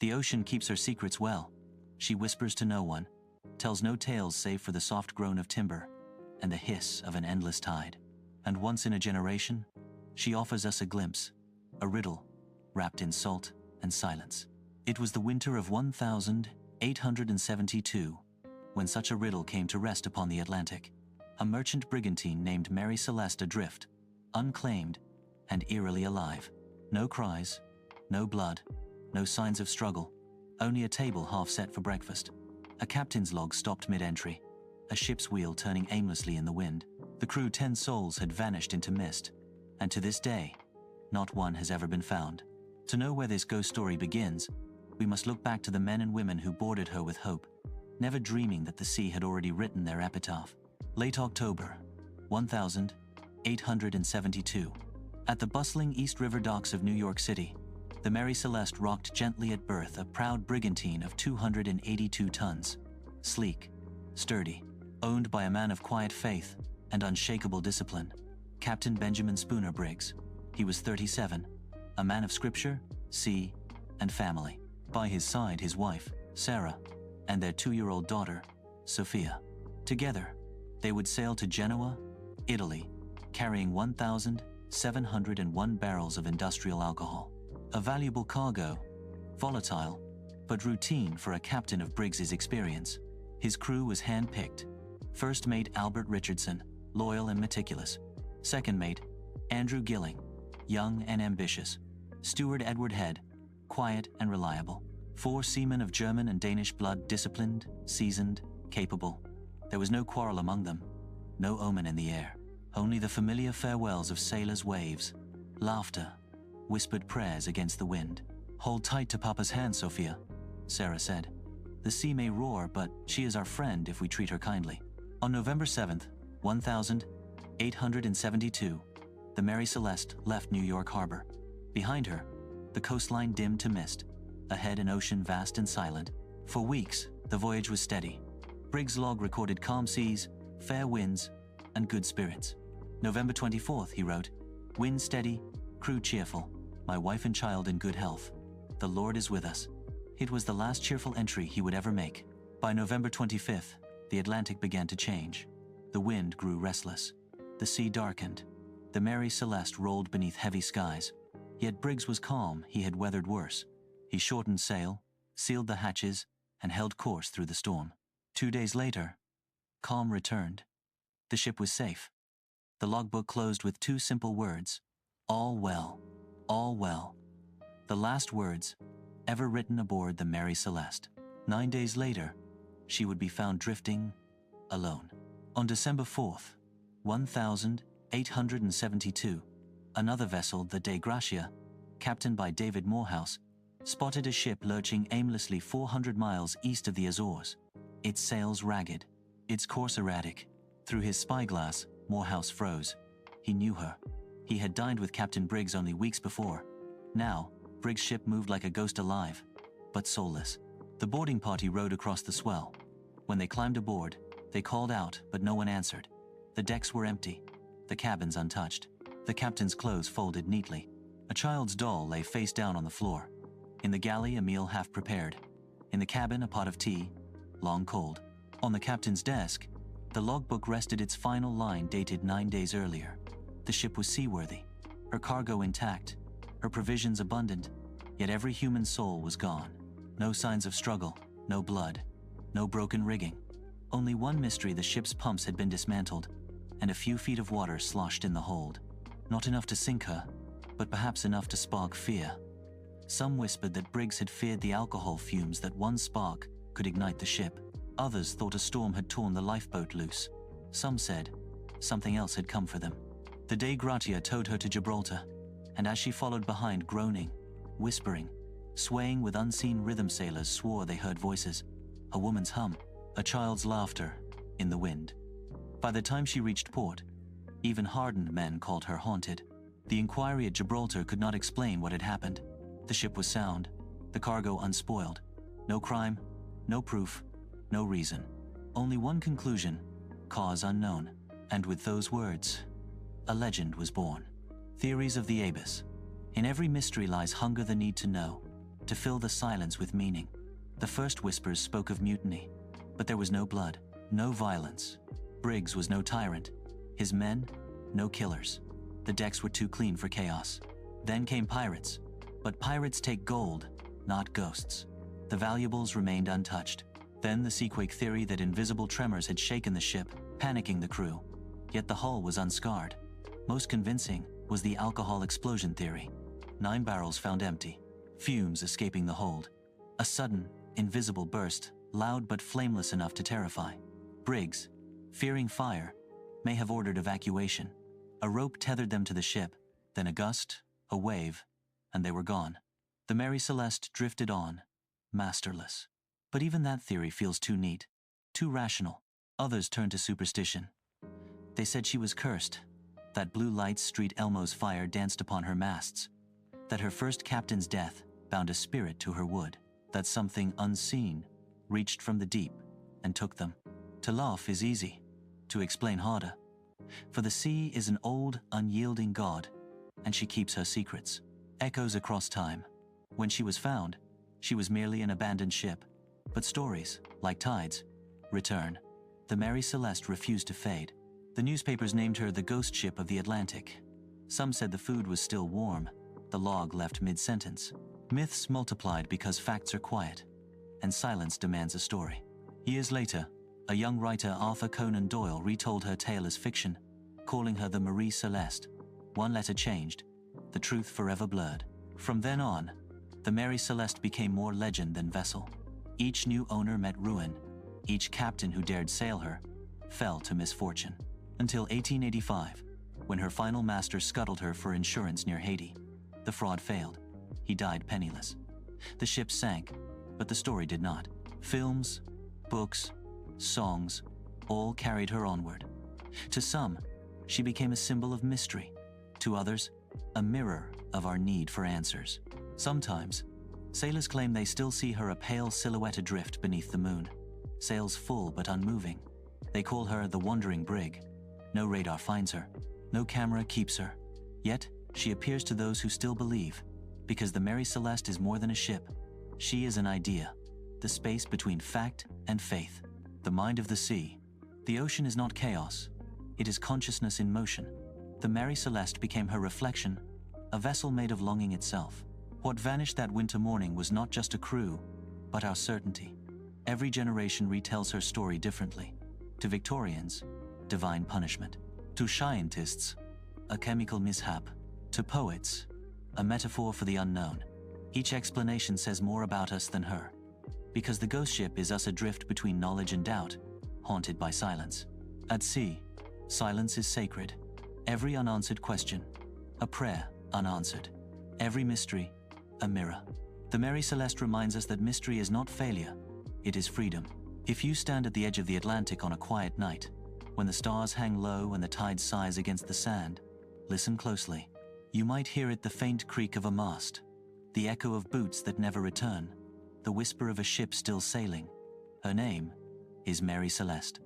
The ocean keeps her secrets well. She whispers to no one, tells no tales save for the soft groan of timber and the hiss of an endless tide. And once in a generation, she offers us a glimpse, a riddle, wrapped in salt and silence. It was the winter of 1872 when such a riddle came to rest upon the Atlantic. A merchant brigantine named Mary Celeste adrift, unclaimed and eerily alive. No cries, no blood, no signs of struggle, only a table half set for breakfast. A captain's log stopped mid-entry, a ship's wheel turning aimlessly in the wind. The crew, 10 souls, had vanished into mist, and to this day, not one has ever been found. To know where this ghost story begins, we must look back to the men and women who boarded her with hope, never dreaming that the sea had already written their epitaph. Late October, 1872. At the bustling East River docks of New York City, the Mary Celeste rocked gently at berth, a proud brigantine of 282 tons. Sleek, sturdy, owned by a man of quiet faith and unshakable discipline, Captain Benjamin Spooner Briggs. He was 37, a man of scripture, sea, and family. By his side, his wife, Sarah, and their 2-year-old daughter, Sophia. Together, they would sail to Genoa, Italy, carrying 1,701 barrels of industrial alcohol. A valuable cargo, volatile, but routine for a captain of Briggs's experience. His crew was hand-picked. First mate Albert Richardson, loyal and meticulous. Second mate, Andrew Gilling, young and ambitious. Steward Edward Head, quiet and reliable. 4 seamen of German and Danish blood, disciplined, seasoned, capable. There was no quarrel among them, no omen in the air. Only the familiar farewells of sailors' waves, laughter, whispered prayers against the wind. "Hold tight to Papa's hand, Sophia," Sarah said. "The sea may roar, but she is our friend if we treat her kindly." On November 7th, 1872, the Mary Celeste left New York Harbor. Behind her, the coastline dimmed to mist. Ahead, an ocean vast and silent. For weeks, the voyage was steady. Briggs' log recorded calm seas, fair winds, and good spirits. November 24th, he wrote, "Wind steady, crew cheerful, my wife and child in good health. The Lord is with us." It was the last cheerful entry he would ever make. By November 25th, the Atlantic began to change. The wind grew restless. The sea darkened. The Mary Celeste rolled beneath heavy skies. Yet Briggs was calm. He had weathered worse. He shortened sail, sealed the hatches, and held course through the storm. 2 days later, calm returned. The ship was safe. The logbook closed with 2 simple words: "All well, all well." The last words ever written aboard the Mary Celeste. 9 days later, she would be found drifting alone. On December 4th, 1872, another vessel, the Dei Gratia, captained by David Morehouse, spotted a ship lurching aimlessly 400 miles east of the Azores. Its sails ragged, its course erratic. Through his spyglass, Morehouse froze. He knew her. He had dined with Captain Briggs only weeks before. Now, Briggs' ship moved like a ghost, alive, but soulless. The boarding party rowed across the swell. When they climbed aboard, they called out, but no one answered. The decks were empty, the cabins untouched, the captain's clothes folded neatly. A child's doll lay face down on the floor. In the galley, a meal half prepared. In the cabin, a pot of tea, long cold. On the captain's desk, the logbook rested, its final line dated 9 days earlier. The ship was seaworthy, her cargo intact, her provisions abundant, yet every human soul was gone. No signs of struggle, no blood, no broken rigging. Only one mystery: the ship's pumps had been dismantled, and a few feet of water sloshed in the hold. Not enough to sink her, but perhaps enough to spark fear. Some whispered that Briggs had feared the alcohol fumes, that one spark could ignite the ship. Others thought a storm had torn the lifeboat loose. Some said something else had come for them. The Dei Gratia towed her to Gibraltar, and as she followed behind, groaning, whispering, swaying with unseen rhythm, sailors swore they heard voices, a woman's hum, a child's laughter in the wind. By the time she reached port, even hardened men called her haunted. The inquiry at Gibraltar could not explain what had happened. The ship was sound, the cargo unspoiled. No crime, no proof, no reason. Only one conclusion: cause unknown. And with those words, a legend was born. Theories of the abyss. In every mystery lies hunger, the need to know. to fill the silence with meaning. The first whispers spoke of mutiny, but there was no blood, no violence. Briggs was no tyrant. His men, no killers. The decks were too clean for chaos. Then came pirates. But pirates take gold, not ghosts. The valuables remained untouched. Then the seaquake theory that invisible tremors had shaken the ship, panicking the crew. Yet the hull was unscarred. Most convincing was the alcohol explosion theory. 9 barrels found empty, fumes escaping the hold. A sudden, invisible burst, loud but flameless enough to terrify. Briggs, fearing fire, may have ordered evacuation. A rope tethered them to the ship, then a gust, a wave, and they were gone. The Mary Celeste drifted on, masterless. But even that theory feels too neat, too rational. Others turned to superstition. They said she was cursed, that blue lights Street Elmo's fire danced upon her masts, that her first captain's death bound a spirit to her wood, that something unseen reached from the deep and took them. To laugh is easy, to explain harder. For the sea is an old, unyielding god, and she keeps her secrets. Echoes across time. When she was found, she was merely an abandoned ship. But stories, like tides, return. The Mary Celeste refused to fade. The newspapers named her the ghost ship of the Atlantic. Some said the food was still warm, the log left mid-sentence. Myths multiplied because facts are quiet, and silence demands a story. Years later, a young writer, Arthur Conan Doyle, retold her tale as fiction, calling her the Marie Celeste. One letter changed, the truth forever blurred. From then on, the Mary Celeste became more legend than vessel. Each new owner met ruin. Each captain who dared sail her fell to misfortune. Until 1885, when her final master scuttled her for insurance near Haiti. The fraud failed. He died penniless. The ship sank, but the story did not. Films, books, songs, all carried her onward. To some, she became a symbol of mystery. To others, a mirror of our need for answers. Sometimes, sailors claim they still see her, a pale silhouette adrift beneath the moon, sails full but unmoving. They call her the wandering brig. No radar finds her, no camera keeps her. Yet, she appears to those who still believe, because the Mary Celeste is more than a ship. She is an idea, the space between fact and faith, the mind of the sea. The ocean is not chaos, it is consciousness in motion. The Mary Celeste became her reflection, a vessel made of longing itself. What vanished that winter morning was not just a crew, but our certainty. Every generation retells her story differently. To Victorians, divine punishment. To scientists, a chemical mishap. To poets, a metaphor for the unknown. Each explanation says more about us than her, because the ghost ship is us adrift between knowledge and doubt, haunted by silence. At sea, silence is sacred. Every unanswered question, a prayer unanswered. Every mystery, a mirror. The Mary Celeste reminds us that mystery is not failure, it is freedom. If you stand at the edge of the Atlantic on a quiet night, when the stars hang low and the tide sighs against the sand, listen closely. You might hear it, the faint creak of a mast, the echo of boots that never return, the whisper of a ship still sailing. Her name is Mary Celeste.